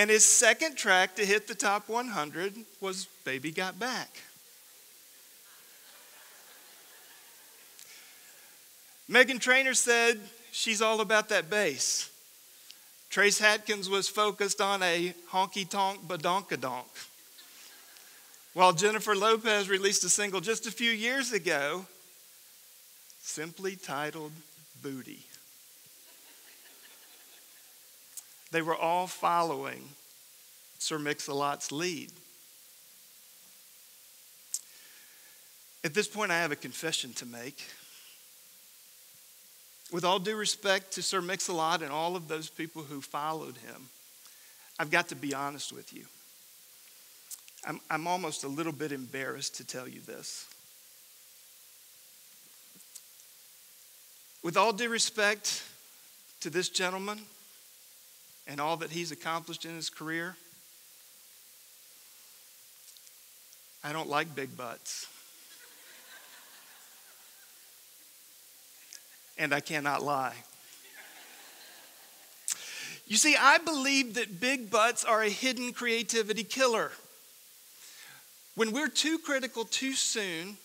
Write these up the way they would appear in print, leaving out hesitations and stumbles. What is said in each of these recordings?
And his second track to hit the top 100 was Baby Got Back. Meghan Trainor said she's all about that bass. Trace Hatkins was focused on a honky-tonk badonkadonk. While Jennifer Lopez released a single just a few years ago, simply titled Booty. They were all following Sir Mix-a-Lot's lead. At this point, I have a confession to make. With all due respect to Sir Mix-a-Lot and all of those people who followed him, I've got to be honest with you. I'm almost a little bit embarrassed to tell you this. With all due respect to this gentleman and all that he's accomplished in his career, I don't like big butts. And I cannot lie. You see, I believe that big butts are a hidden creativity killer. When we're too critical too soon,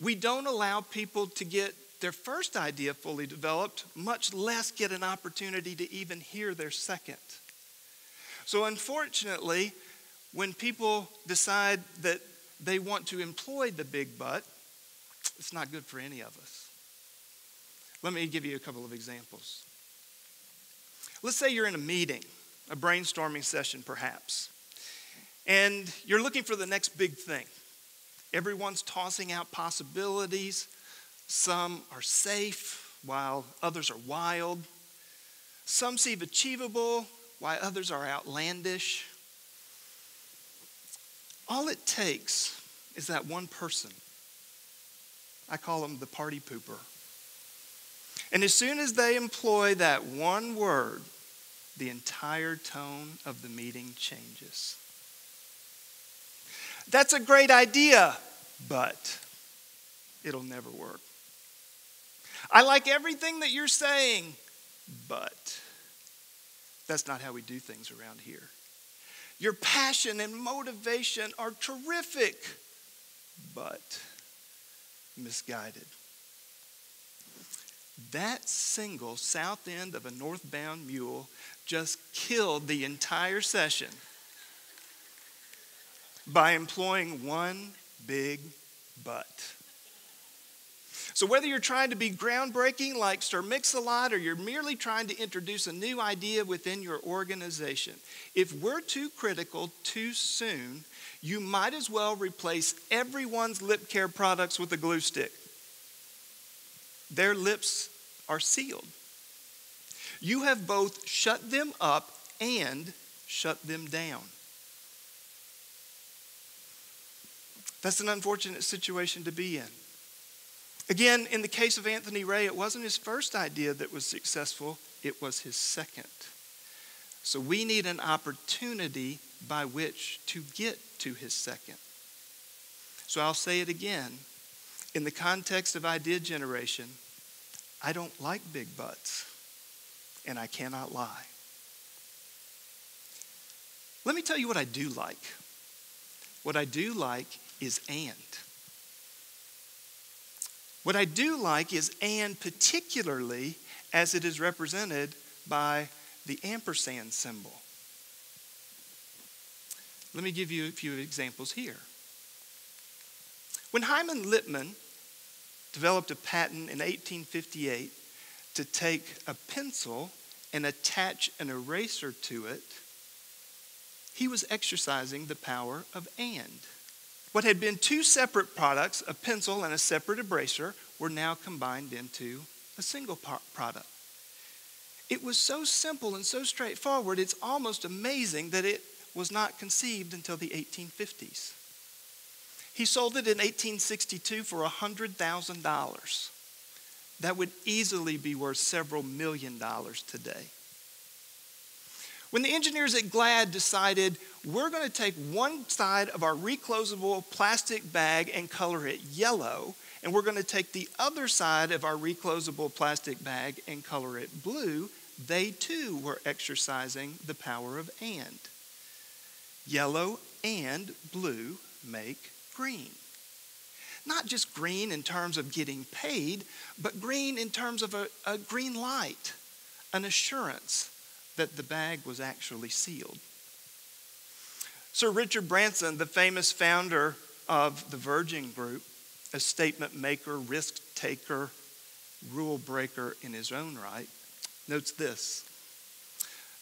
we don't allow people to get their first idea fully developed, much less get an opportunity to even hear their second. So unfortunately, when people decide that they want to employ the big butt, it's not good for any of us. Let me give you a couple of examples. Let's say you're in a meeting, a brainstorming session perhaps, and you're looking for the next big thing. Everyone's tossing out possibilities. Some are safe, while others are wild. Some seem achievable, while others are outlandish. All it takes is that one person. I call them the party pooper. And as soon as they employ that one word, the entire tone of the meeting changes. That's a great idea, but it'll never work. I like everything that you're saying, but that's not how we do things around here. Your passion and motivation are terrific, but misguided. That single south end of a northbound mule just killed the entire session by employing one big but. So whether you're trying to be groundbreaking like Sir Mix-a-Lot or you're merely trying to introduce a new idea within your organization, if we're too critical too soon, you might as well replace everyone's lip care products with a glue stick. Their lips are sealed. You have both shut them up and shut them down. That's an unfortunate situation to be in. Again, in the case of Anthony Ray, it wasn't his first idea that was successful, it was his second. So we need an opportunity by which to get to his second. So I'll say it again. In the context of idea generation, I don't like big butts, and I cannot lie. Let me tell you what I do like. What I do like is and. What I do like is and, particularly as it is represented by the ampersand symbol. Let me give you a few examples here. When Hyman Lipman developed a patent in 1858 to take a pencil and attach an eraser to it, he was exercising the power of and. What had been two separate products, a pencil and a separate eraser, were now combined into a single product. It was so simple and so straightforward, it's almost amazing that it was not conceived until the 1850s. He sold it in 1862 for $100,000. That would easily be worth several $million today. When the engineers at Glad decided, we're going to take one side of our reclosable plastic bag and color it yellow, and we're going to take the other side of our reclosable plastic bag and color it blue, they too were exercising the power of and. Yellow and blue make green. Not just green in terms of getting paid, but green in terms of a green light, an assurance that the bag was actually sealed. Sir Richard Branson, the famous founder of the Virgin Group, a statement maker, risk taker, rule breaker in his own right, notes this: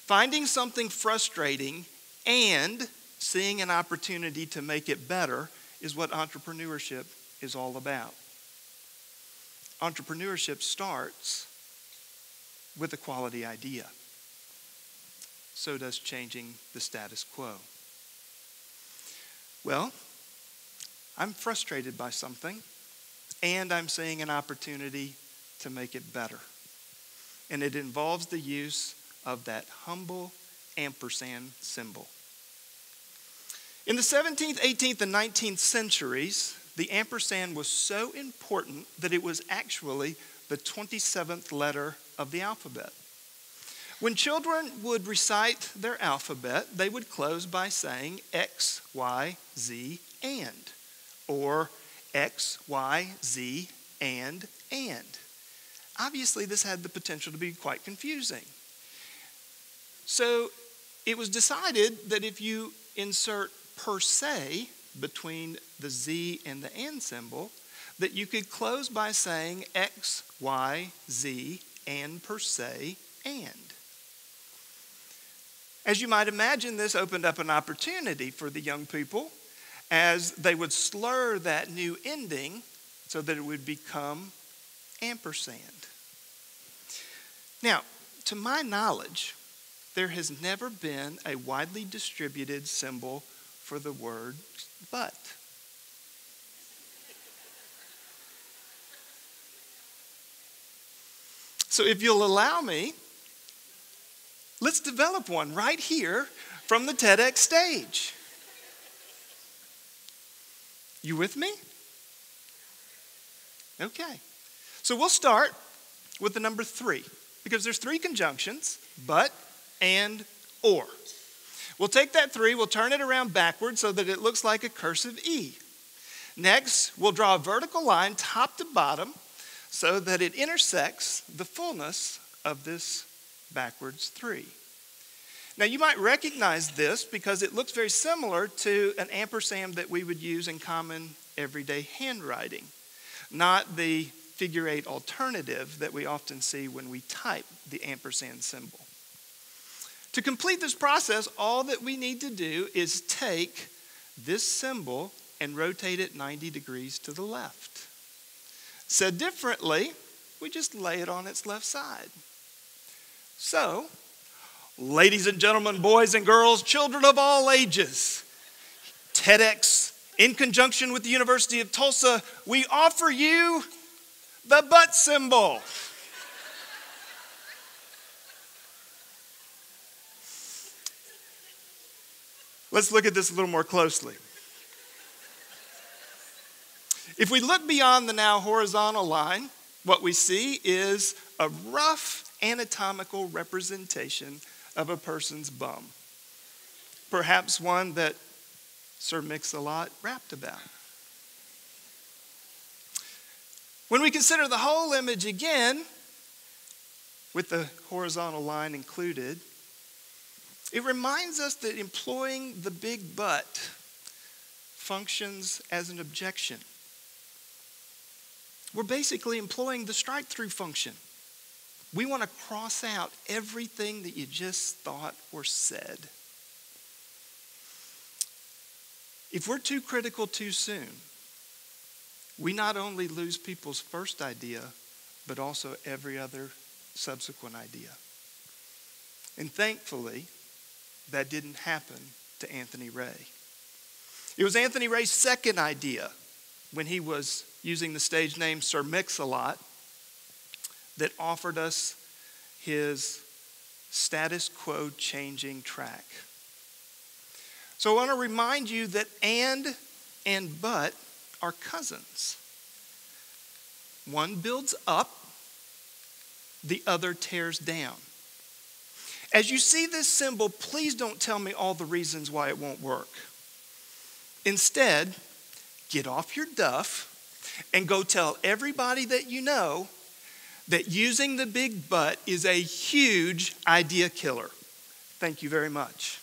finding something frustrating and seeing an opportunity to make it better is what entrepreneurship is all about. Entrepreneurship starts with a quality idea. So does changing the status quo. Well, I'm frustrated by something, and I'm seeing an opportunity to make it better. And it involves the use of that humble ampersand symbol. In the 17th, 18th, and 19th centuries, the ampersand was so important that it was actually the 27th letter of the alphabet. When children would recite their alphabet, they would close by saying X, Y, Z, and, or X, Y, Z, and. Obviously, this had the potential to be quite confusing. So it was decided that if you insert per se between the Z and the and symbol, that you could close by saying X, Y, Z, and per se, and. As you might imagine, this opened up an opportunity for the young people as they would slur that new ending so that it would become ampersand. Now, to my knowledge, there has never been a widely distributed symbol for the word but. So if you'll allow me, let's develop one right here from the TEDx stage. You with me? Okay. So we'll start with the number 3, because there's 3 conjunctions, but, and, or. We'll take that 3, we'll turn it around backwards so that it looks like a cursive E. Next, we'll draw a vertical line top to bottom so that it intersects the fullness of this backwards 3. Now you might recognize this because it looks very similar to an ampersand that we would use in common everyday handwriting, not the figure 8 alternative that we often see when we type the ampersand symbol. To complete this process, all that we need to do is take this symbol and rotate it 90 degrees to the left. Said differently, we just lay it on its left side. So, ladies and gentlemen, boys and girls, children of all ages, TEDx, in conjunction with the University of Tulsa, we offer you the but symbol. Let's look at this a little more closely. If we look beyond the now horizontal line, what we see is a rough anatomical representation of a person's bum. Perhaps one that Sir Mix-a-Lot rapped about. When we consider the whole image again, with the horizontal line included, it reminds us that employing the big but functions as an objection. We're basically employing the strike through function. We want to cross out everything that you just thought or said. If we're too critical too soon, we not only lose people's first idea, but also every other subsequent idea. And thankfully, that didn't happen to Anthony Ray. It was Anthony Ray's second idea when he was using the stage name Sir Mix-a-Lot that offered us his status quo changing track. So I want to remind you that and but are cousins. One builds up, the other tears down. As you see this symbol, please don't tell me all the reasons why it won't work. Instead, get off your duff and go tell everybody that you know that using the big butt is a huge idea killer. Thank you very much.